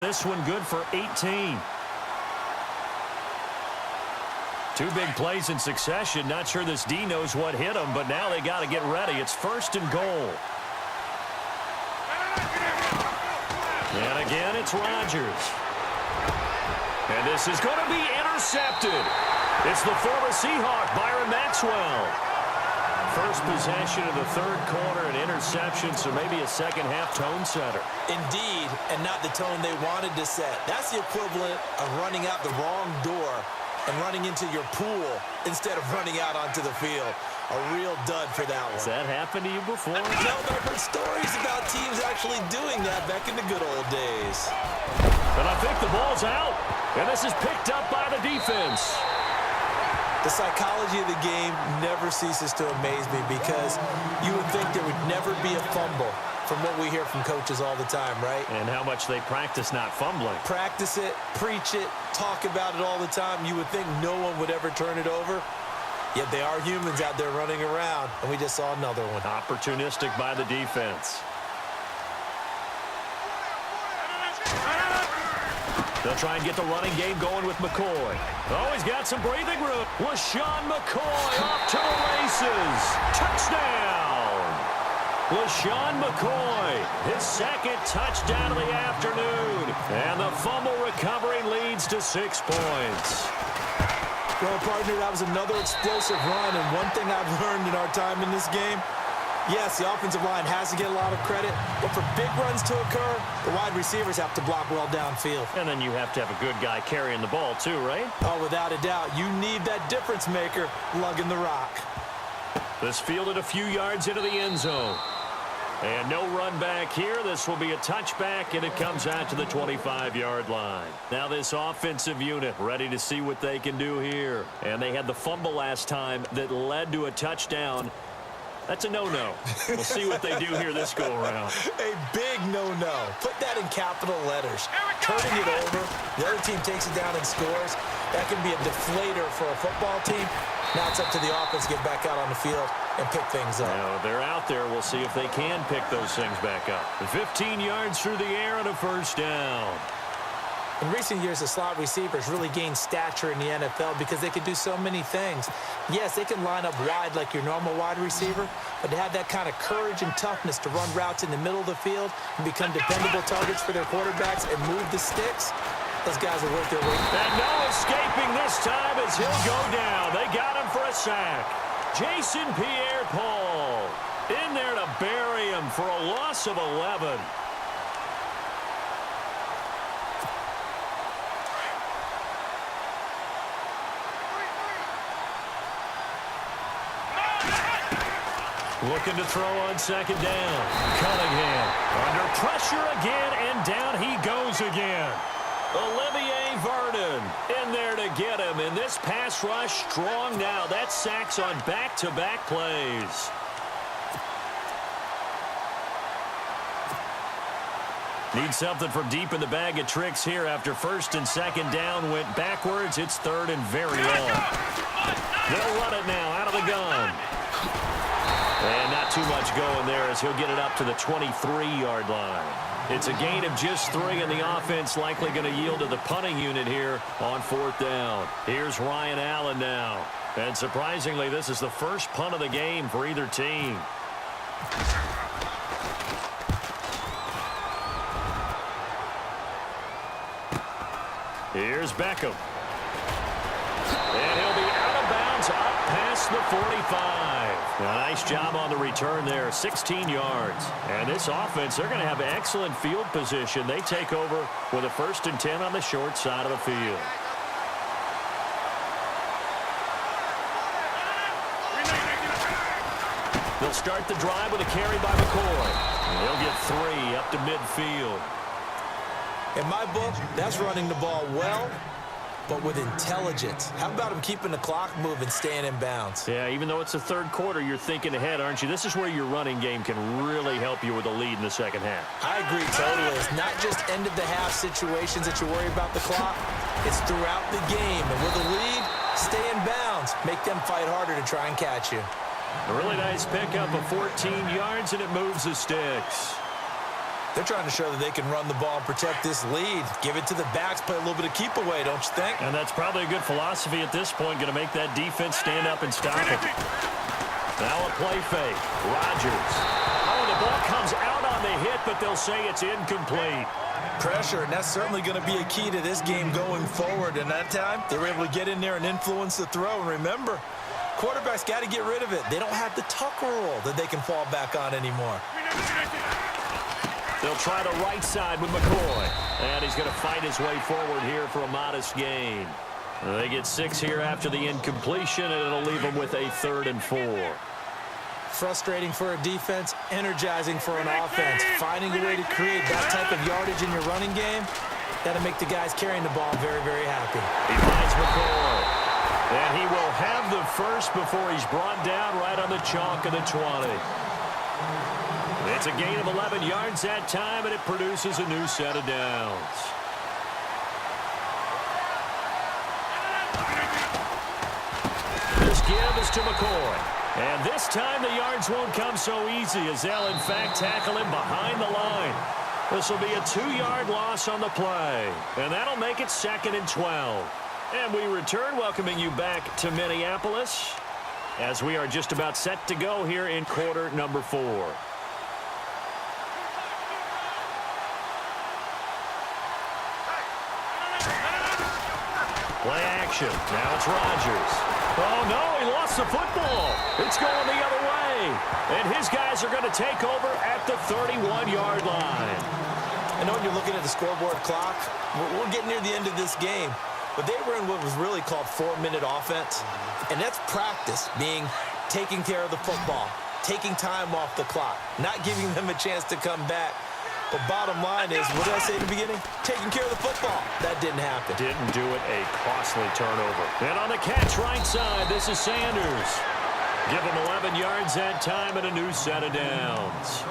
This one good for 18. Two big plays in succession. Not sure this D knows what hit him, but now they got to get ready. It's 1st and goal. And again, it's Rodgers. And this is going to be intercepted. It's the former Seahawk, Byron Maxwell. First possession of the 3rd quarter, an interception, so maybe a second-half tone setter. Indeed, and not the tone they wanted to set. That's the equivalent of running out the wrong door and running into your pool instead of running out onto the field. A real dud for that one. Has that happened to you before? No, but I've heard stories about teams actually doing that back in the good old days. And I think the ball's out. And this is picked up by the defense. The psychology of the game never ceases to amaze me because you would think there would never be a fumble from what we hear from coaches all the time, right? And how much they practice not fumbling. Practice it, preach it, talk about it all the time. You would think no one would ever turn it over. Yet they are humans out there running around, and we just saw another one. Opportunistic by the defense. They'll try and get the running game going with McCoy. Oh, he's got some breathing room. LaShawn McCoy off to the races. Touchdown! LaShawn McCoy, his 2nd touchdown of the afternoon. And the fumble recovery leads to 6 points. Well, partner, that was another explosive run, and one thing I've learned in our time in this game, yes, the offensive line has to get a lot of credit, but for big runs to occur, the wide receivers have to block well downfield. And then you have to have a good guy carrying the ball too, right? Oh, without a doubt. You need that difference maker lugging the rock. This fielded a few yards into the end zone. And no run back here. This will be a touchback, and it comes out to the 25-yard line. Now this offensive unit ready to see what they can do here. And they had the fumble last time that led to a touchdown. That's a no-no. We'll see what they do here this go-around. A big no-no. Put that in capital letters. Turning it over, the other team takes it down and scores. That can be a deflator for a football team. Now it's up to the offense to get back out on the field and pick things up. Now, they're out there. We'll see if they can pick those things back up. 15 yards through the air and a 1st down. In recent years, the slot receivers really gained stature in the NFL because they can do so many things. Yes, they can line up wide like your normal wide receiver, but to have that kind of courage and toughness to run routes in the middle of the field and become dependable targets for their quarterbacks and move the sticks, those guys are worth their weight. And no escaping this time as he'll go down. They got him for a sack. Jason Pierre-Paul in there to bury him for a loss of 11. Looking to throw on 2nd down. Cunningham under pressure again, and down he goes again. Olivier Vernon in there to get him, and this pass rush strong now. That's sacks on back-to-back plays. Need something from deep in the bag of tricks here after 1st and 2nd down went backwards. It's 3rd and very long. They'll run it now out of the gun. And not too much going there as he'll get it up to the 23-yard line. It's a gain of just 3, and the offense likely going to yield to the punting unit here on 4th down. Here's Ryan Allen now. And surprisingly, this is the first punt of the game for either team. Here's Beckham. And he'll be out of bounds up past the 45. A nice job on the return there, 16 yards. And this offense, they're going to have excellent field position. They take over with a 1st and 10 on the short side of the field. They'll start the drive with a carry by McCoy. And he'll get 3 up to midfield. In my book, that's running the ball well, but with intelligence. How about him keeping the clock moving, staying in bounds? Yeah, even though it's the 3rd quarter, you're thinking ahead, aren't you? This is where your running game can really help you with a lead in the 2nd half. I agree totally. It's not just end-of-the-half situations that you worry about the clock. It's throughout the game. And with a lead, stay in bounds. Make them fight harder to try and catch you. A really nice pickup of 14 yards, and it moves the sticks. They're trying to show that they can run the ball and protect this lead. Give it to the backs, play a little bit of keep away, don't you think? And that's probably a good philosophy at this point, going to make that defense stand up and stop it. Now a play fake. Rodgers. Oh, the ball comes out on the hit, but they'll say it's incomplete. Pressure, and that's certainly going to be a key to this game going forward. And that time, they were able to get in there and influence the throw. And remember, quarterbacks got to get rid of it. They don't have the tuck roll that they can fall back on anymore. They'll try the right side with McCoy. And he's going to fight his way forward here for a modest gain. They get 6 here after the incompletion, and it'll leave them with a 3rd and 4. Frustrating for a defense, energizing for an offense. Finding a way to create that type of yardage in your running game, that'll make the guys carrying the ball very, very happy. He finds McCoy. And he will have the first before he's brought down right on the chalk of the 20. It's a gain of 11 yards that time, and it produces a new set of downs. This give is to McCoy. And this time the yards won't come so easy as they'll, in fact, tackle him behind the line. This will be a 2-yard loss on the play. And that'll make it 2nd and 12. And we return, welcoming you back to Minneapolis as we are just about set to go here in quarter number 4. Play action. Now it's Rodgers. Oh, no, he lost the football. It's going the other way. And his guys are going to take over at the 31-yard line. I know when you're looking at the scoreboard clock, we're getting near the end of this game. But they were in what was really called 4-minute offense. And that's practice, being taking care of the football, taking time off the clock, not giving them a chance to come back. But bottom line is, what did I say in the beginning? Taking care of the football. That didn't happen. Didn't do it. A costly turnover. And on the catch right side, this is Sanders. Give them 11 yards that time and a new set of downs.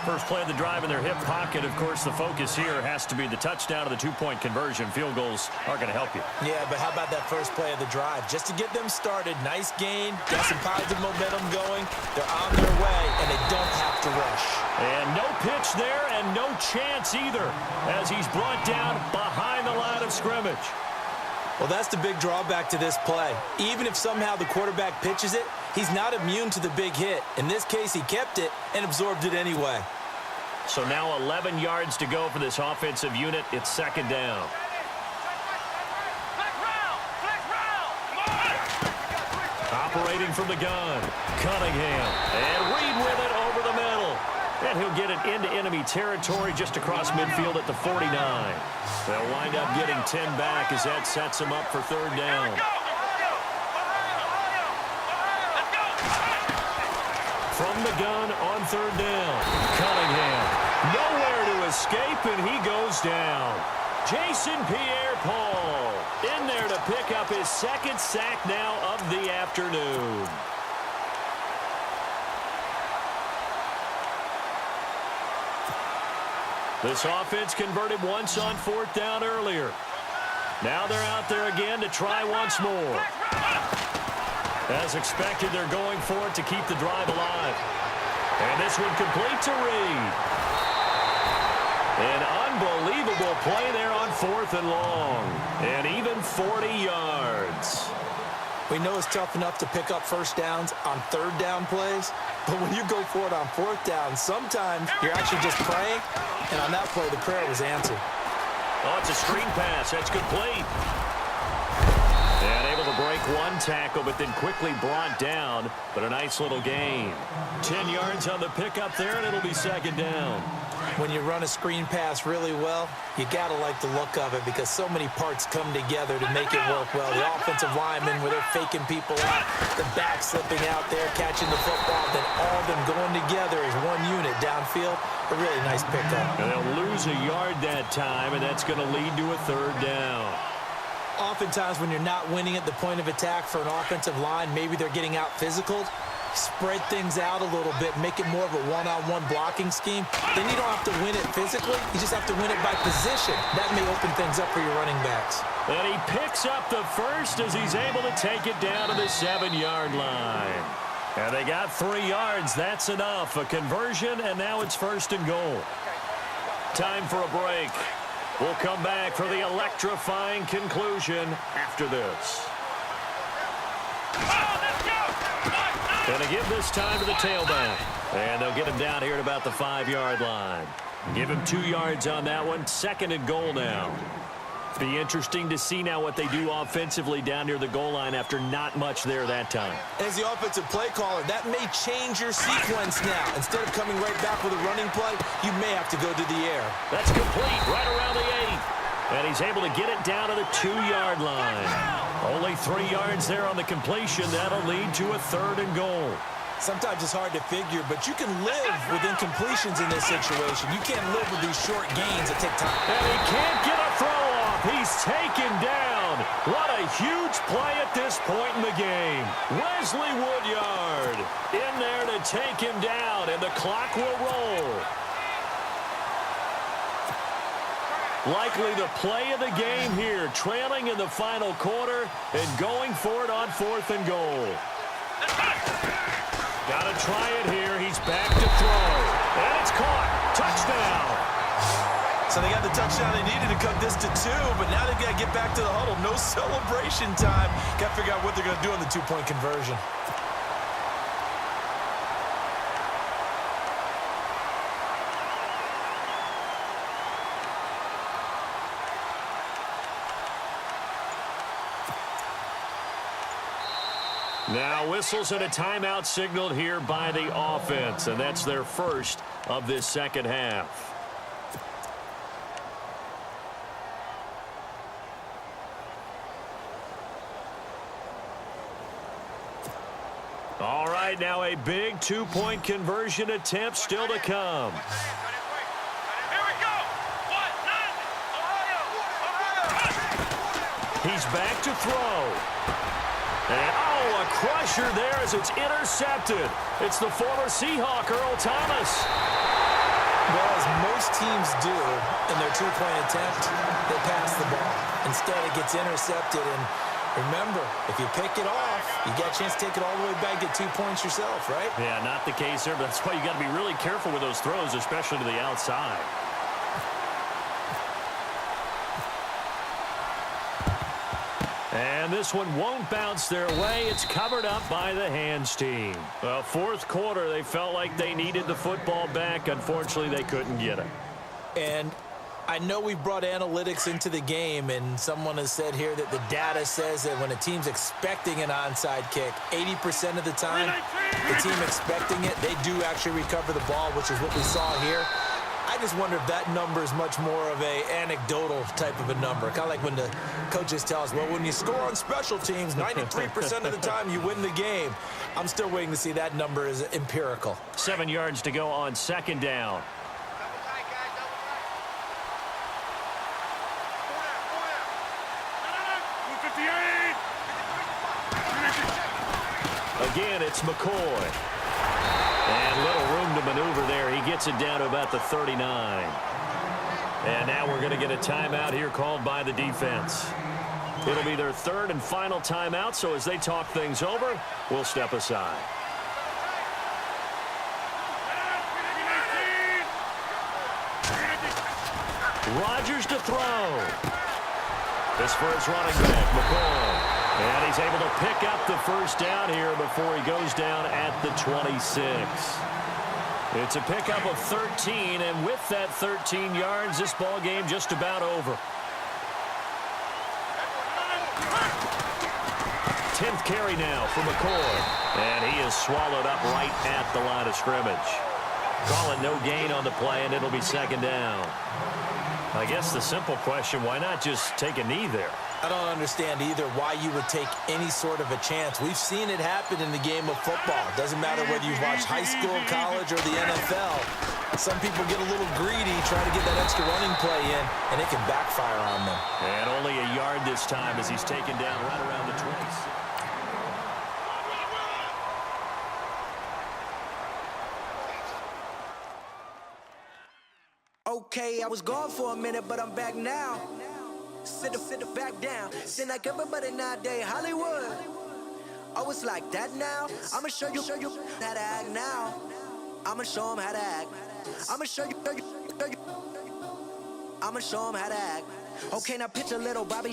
First play of the drive in their hip pocket. Of course, the focus here has to be the touchdown of the 2-point conversion. Field goals are going to help you. Yeah, but how about that first play of the drive? Just to get them started, nice gain, got some positive momentum going. They're on their way, and they don't have to rush. And no pitch there, and no chance either, as he's brought down behind the line of scrimmage. Well, that's the big drawback to this play. Even if somehow the quarterback pitches it, he's not immune to the big hit. In this case, he kept it and absorbed it anyway. So now 11 yards to go for this offensive unit. It's 2nd down. Operating from the gun, Cunningham. And Reed with it over the middle. And he'll get it into enemy territory just across midfield at the 49. They'll wind up getting 10 back as that sets them up for 3rd down. From the gun on 3rd down. Cunningham. Nowhere to escape, and he goes down. Jason Pierre-Paul in there to pick up his 2nd sack now of the afternoon. This offense converted once on 4th down earlier. Now they're out there again to try once more. As expected, they're going for it to keep the drive alive. And this one complete to Reed. An unbelievable play there on 4th and long. And even 40 yards. We know it's tough enough to pick up first downs on 3rd down plays, but when you go for it on 4th down, sometimes you're actually just praying, and on that play, the prayer was answered. Oh, it's a screen pass. That's complete. And able to break one tackle, but then quickly brought down, but a nice little gain. 10 yards on the pickup there, and it'll be 2nd down. When you run a screen pass really well, you got to like the look of it because so many parts come together to make it work well. The offensive linemen, where they're faking people out, the back slipping out there, catching the football, then all of them going together as one unit downfield. A really nice pickup. And they'll lose a yard that time, and that's going to lead to a 3rd down. Oftentimes when you're not winning at the point of attack for an offensive line, maybe they're getting out physical. Spread things out a little bit, make it more of a one-on-one blocking scheme. Then you don't have to win it physically. You just have to win it by position. That may open things up for your running backs. And he picks up the first as he's able to take it down to the 7-yard line. And they got 3 yards. That's enough. A conversion, and now it's 1st and goal. Time for a break. We'll come back for the electrifying conclusion after this. Gonna give this time to the tailback. And they'll get him down here at about the 5-yard line. Give him 2 yards on that one. 2nd and goal now. Be interesting to see now what they do offensively down near the goal line after not much there that time. As the offensive play caller, that may change your sequence now. Instead of coming right back with a running play, you may have to go to the air. That's complete right around the 8. And he's able to get it down to the 2-yard line. Only 3 yards there on the completion. That'll lead to a 3rd and goal. Sometimes it's hard to figure, but you can live with incompletions in this situation. You can't live with these short gains that take time. And he can't get a throw off. He's taken down. What a huge play at this point in the game. Wesley Woodyard in there to take him down, and the clock will roll. Likely the play of the game here, trailing in the final quarter and going for it on 4th and goal. Got to try it here. He's back to throw. And it's caught. Touchdown. So they got the touchdown they needed to cut this to 2, but now they've got to get back to the huddle. No celebration time. Got to figure out what they're going to do on the 2-point conversion. Now whistles and a timeout signaled here by the offense, and that's their first of this second half. All right, now a big 2-point conversion attempt still to come. He's back to throw. And, a crusher there as it's intercepted. It's the former Seahawk, Earl Thomas. Well, as most teams do in their 2-point attempt, they pass the ball. Instead, it gets intercepted. And remember, if you pick it off, you got a chance to take it all the way back, get 2 points yourself, right? Yeah, not the case there, but that's why you got to be really careful with those throws, especially to the outside. And this one won't bounce their way. It's covered up by the hands team. Well, 4th quarter, they felt like they needed the football back. Unfortunately, they couldn't get it. And I know we brought analytics into the game, and someone has said here that the data says that when a team's expecting an onside kick, 80% of the time, the team expecting it, they do actually recover the ball, which is what we saw here. I just wonder if that number is much more of a anecdotal type of a number. Kind of like when the coaches tell us, well, when you score on special teams, 93% of the time you win the game. I'm still waiting to see that number is empirical. 7 yards to go on 2nd down. Again, it's McCoy. And little room to maneuver there. He gets it down to about the 39. And now we're going to get a timeout here called by the defense. It'll be their 3rd and final timeout, so as they talk things over, we'll step aside. Rodgers to throw. This for his running back, McCoy. And he's able to pick up the first down here before he goes down at the 26. It's a pickup of 13, and with that 13 yards, this ball game just about over. 10th carry now for McCoy. And he is swallowed up right at the line of scrimmage. Call it no gain on the play, and it'll be 2nd down. I guess the simple question, why not just take a knee there? I don't understand either why you would take any sort of a chance. We've seen it happen in the game of football. Doesn't matter whether you've watched high school, college, or the NFL. Some people get a little greedy, try to get that extra running play in, and it can backfire on them. And only a yard this time as he's taken down right around the 20. Okay, I was gone for a minute, but I'm back now. Sit back down. Seem like everybody nowadays Hollywood. Oh, it's like that now. I'ma show you how to act now. I'ma show them how to act. I'ma show you. I'ma show him how to act. Okay, now picture little Bobby.